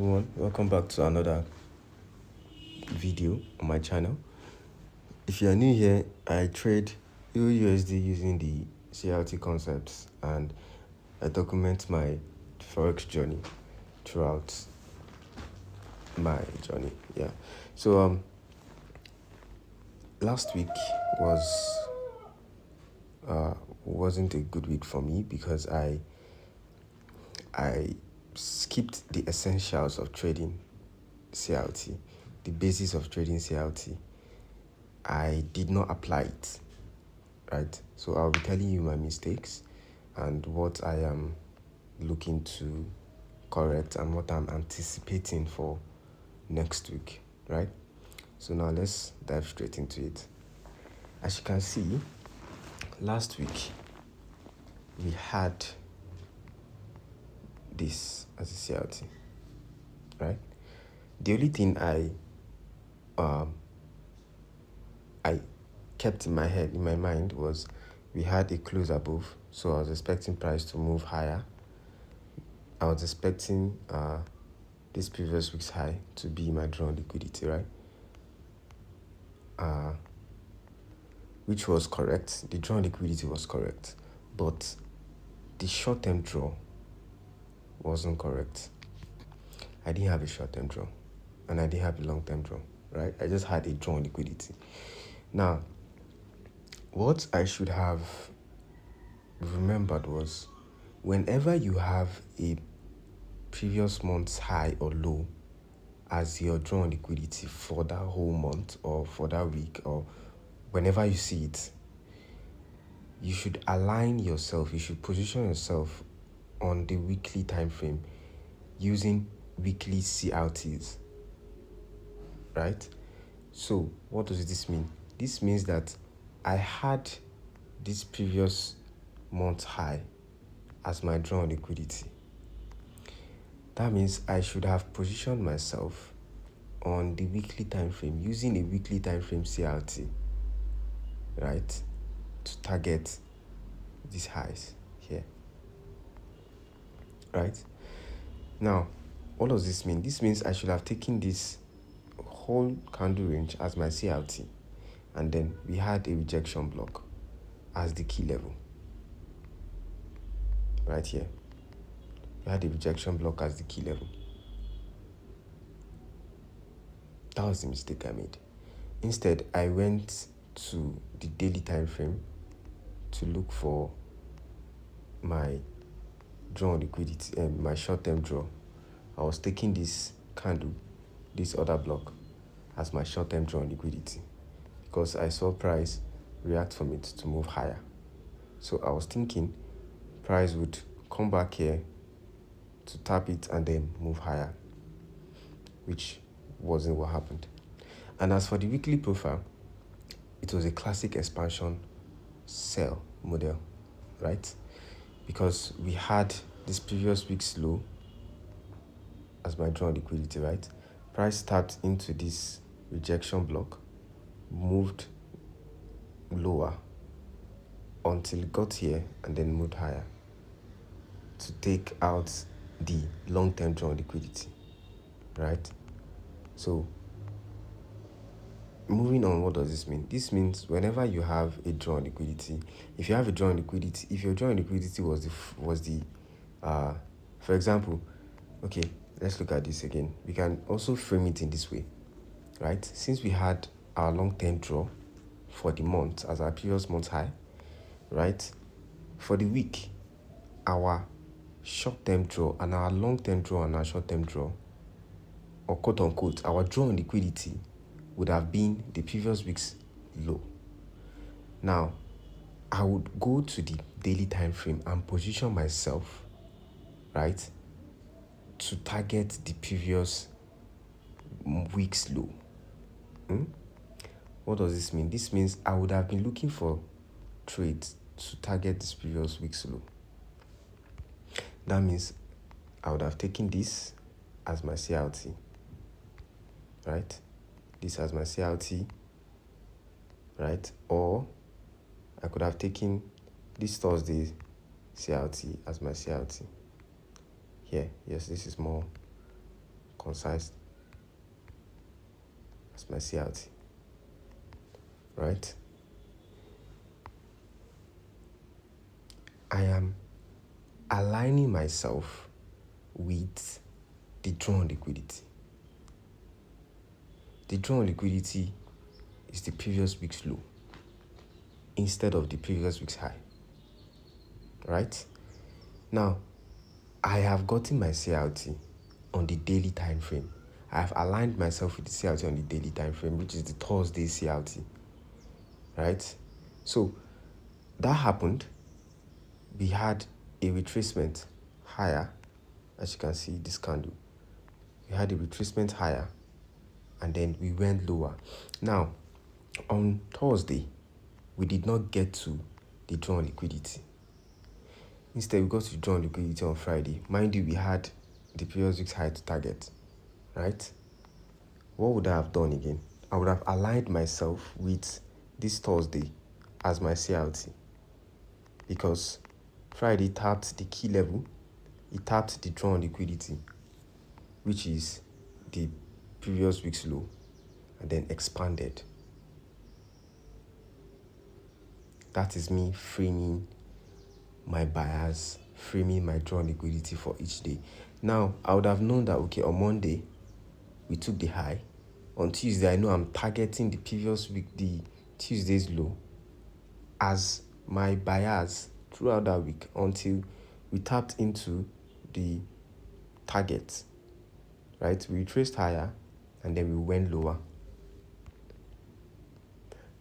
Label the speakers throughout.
Speaker 1: Everyone, welcome back to another video on my channel. If you are new here, I trade EUUSD using the CLT concepts, and I document my forex journey throughout my journey. So last week wasn't a good week for me because I skipped the essentials of trading CLT, the basis of trading CLT. I did not apply it, right? So I'll be telling you my mistakes and what I am looking to correct and what I'm anticipating for next week, right? So now let's dive straight into it. As you can see, last week we had this as a CLT, right? The only thing I kept in my mind was we had a close above, so I was expecting price to move higher. I was expecting this previous week's high to be my drawn liquidity, right? Which was correct. The drawn liquidity was correct, but the short-term draw wasn't correct. I didn't have a short-term draw, and I didn't have a long-term draw, right? I just had a drawn liquidity. Now, what I should have remembered was whenever you have a previous month's high or low as your drawn liquidity for that whole month or for that week or whenever you see it, you should align yourself, you should position yourself on the weekly time frame using weekly CLTs, right? So what does this mean? This means that I had this previous month high as my drawn liquidity. That means I should have positioned myself on the weekly time frame using a weekly time frame CLT, right, to target these highs here, right? Now, what does this mean? This means I should have taken this whole candle range as my CLT, and then we had a rejection block as the key level right here. We had a rejection block as the key level. That was the mistake I made. Instead, I went to the daily time frame to look for my drawn liquidity and my short-term draw. I was taking this candle, this other block, as my short-term drawn liquidity because I saw price react from it to move higher. So I was thinking price would come back here to tap it and then move higher, which wasn't what happened. And as for the weekly profile, it was a classic expansion sell model, right? Because we had this previous week's low as my drawn liquidity, right? Price tapped into this rejection block, moved lower until it got here and then moved higher to take out the long-term drawn liquidity, right? So moving on, what does this mean? This means whenever you have a drawn liquidity, if your drawn liquidity was for example, okay, let's look at this again. We can also frame it in this way, right? Since we had our long-term draw for the month as our previous month high, right? For the week, our short-term draw and our long-term draw and our short-term draw, or quote unquote, our drawn liquidity would have been the previous week's low. Now, I would go to the daily time frame and position myself, right, to target the previous week's low. What does this mean? This means I would have been looking for trades to target this previous week's low. That means I would have taken this as my CLT, right? This as my CLT, right? Or I could have taken this Thursday CLT as my CLT. Here, yes, this is more concise as my CRT, right? I am aligning myself with the drawn liquidity. The drawn liquidity is the previous week's low instead of the previous week's high, right? Now, I have gotten my CRT on the daily time frame. I have aligned myself with the CRT on the daily time frame, which is the Thursday CRT, right? So that happened. We had a retracement higher, as you can see this candle. We had a retracement higher, and then we went lower. Now, on Thursday, we did not get to the drawn liquidity. Instead, we got to drawn liquidity on Friday. Mind you, we had the previous week's high to target, right? What would I have done again? I would have aligned myself with this Thursday as my CRT, because Friday tapped the key level, it tapped the drawn liquidity, which is the previous week's low, and then expanded. That is me framing my buyers, framing my drawn liquidity for each day. Now, I would have known that, okay, on Monday, we took the high. On Tuesday, I know I'm targeting the previous week, the Tuesday's low, as my buyers throughout that week until we tapped into the target, right? We retraced higher and then we went lower.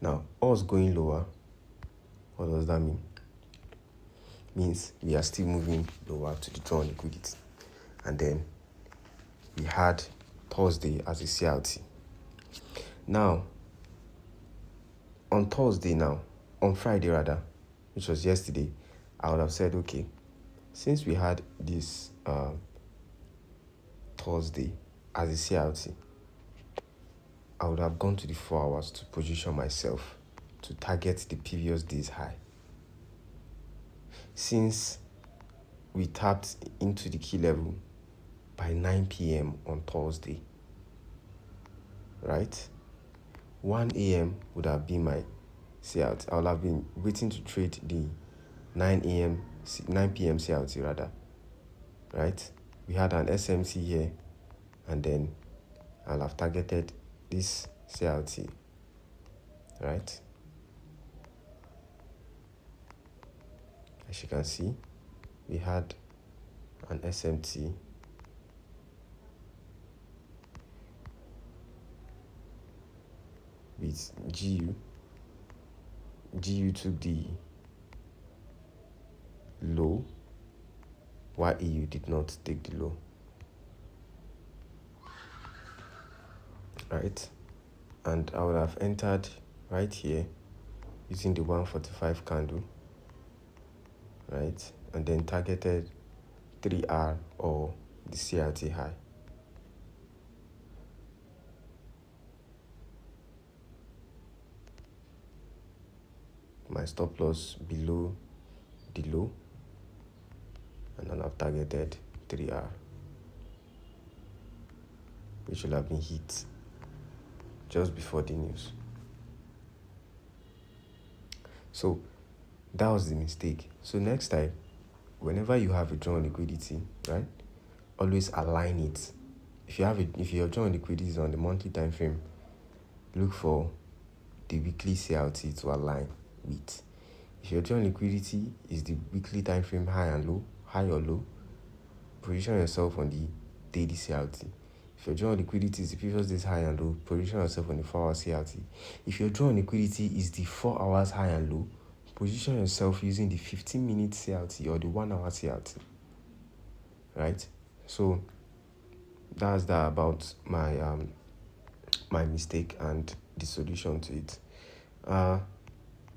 Speaker 1: Now, us going lower, what does that mean? Means we are still moving lower to the drawn liquidity. And then we had Thursday as a CRT. Now, on Friday rather, which was yesterday, I would have said, okay, since we had this Thursday as a CRT, I would have gone to the 4 hours to position myself to target the previous day's high. Since we tapped into the key level by 9 p.m. on Thursday, right? 1 a.m. would have been my CRT. I would have been waiting to trade the 9 p.m. CRT rather, right? We had an SMT here, and then I'll have targeted this CRT, right? As you can see, we had an SMT with GU. GU took the low, while EU did not take the low, right? And I would have entered right here using the 145 candle, right? And then targeted 3R or the CRT high. My stop loss below the low, and then I've targeted 3R, which will have been hit just before the news. So that was the mistake. So next time, whenever you have a drawn liquidity, right, always align it. If your drawn liquidity is on the monthly time frame, look for the weekly CRT to align with. If your drawn liquidity is the weekly time frame high or low, position yourself on the daily CRT. If your drawn liquidity is the previous day's high and low, position yourself on the 4 hour CRT. If your drawn liquidity is the 4 hours high and low, position yourself using the 15-minute CRT or the 1 hour CRT, right? So that's that about my mistake and the solution to it.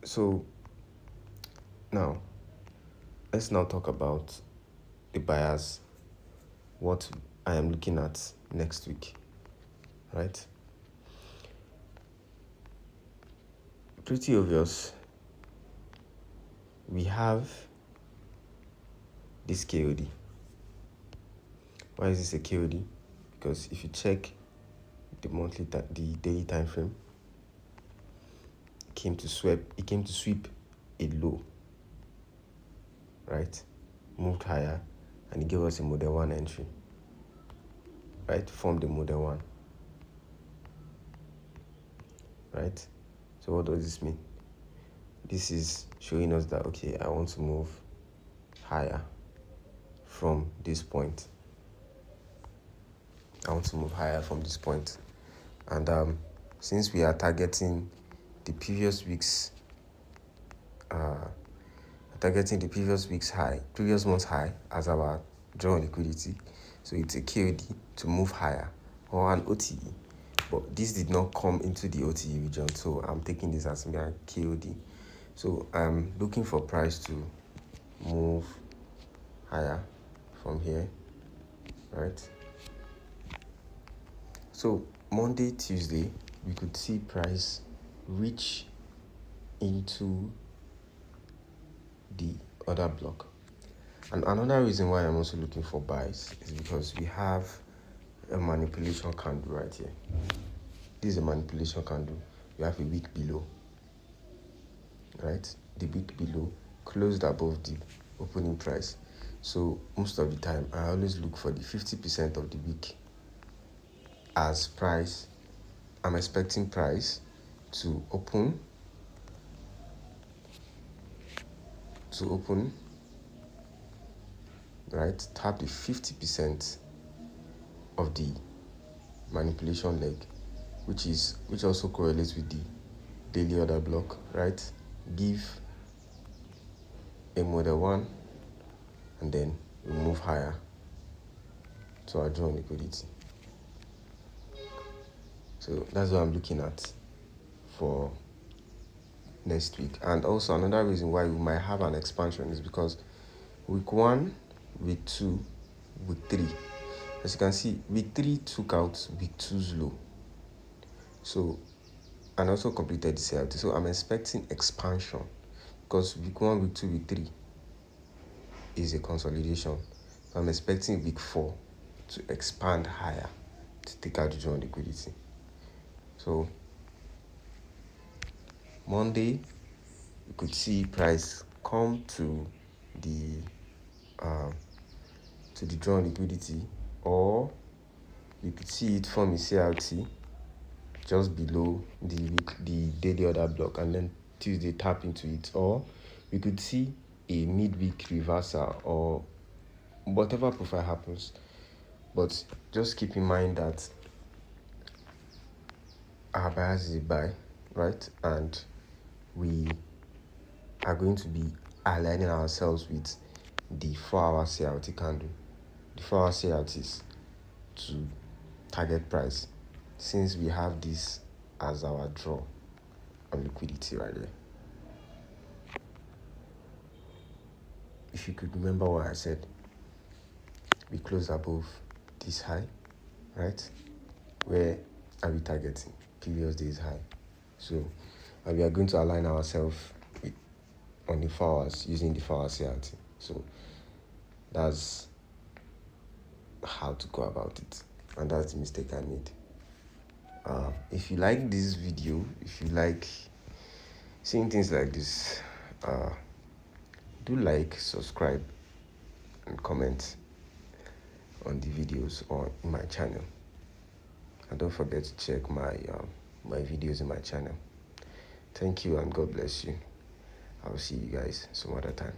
Speaker 1: So now let's now talk about the buyers, what I am looking at next week, right? Pretty obvious. We have this KOD. Why is this a KOD? because if you check the daily time frame, it came to sweep a low, right? Moved higher, and it gave us a model 1 entry, right? Formed a model 1, right? So what does this mean? This is showing us that, okay, I want to move higher from this point. And since we are targeting the previous week's previous month's high as our draw liquidity, so it's a KOD to move higher, or an OTE. But this did not come into the OTE region, so I'm taking this as a KOD. So I'm looking for price to move higher from here, right? So Monday, Tuesday, we could see price reach into the other block. And another reason why I'm also looking for buys is because we have a manipulation candle right here. This is a manipulation candle. We have a wick below, right? The wick below closed above the opening price. So most of the time, I always look for the 50% of the wick as price. I'm expecting price to open, right? Tap the 50% of the manipulation leg, which also correlates with the daily order block, right? Give a model 1, and then we move higher to our drawn liquidity. So that's what I'm looking at for next week. And also another reason why we might have an expansion is because week 1, week 2, week 3, as you can see, week 3 took out week 2's low, so, and also completed the CLT. So I'm expecting expansion, because week 1, week 2, week 3 is a consolidation. So I'm expecting week 4 to expand higher to take out the drawn liquidity. So Monday, we could see price come to the drawn liquidity, or we could see it form a CLT just below the daily order block, and then Tuesday tap into it, or we could see a midweek reversal, or whatever profile happens. But just keep in mind that our bias is a buy, right? And we are going to be aligning ourselves with the 4-hour CLT candle. The 4-hour CLTs to target price, since we have this as our draw on liquidity right there. If you could remember what I said, we closed above this high, right? Where are we targeting? Previous day's high. So we are going to align ourselves on the 4 hours using the 4-hour CLT. So that's how to go about it, and that's the mistake I made. If you like this video, if you like seeing things like this, do like, subscribe, and comment on the videos or in my channel. And don't forget to check my videos in my channel. Thank you, and God bless you. I will see you guys some other time.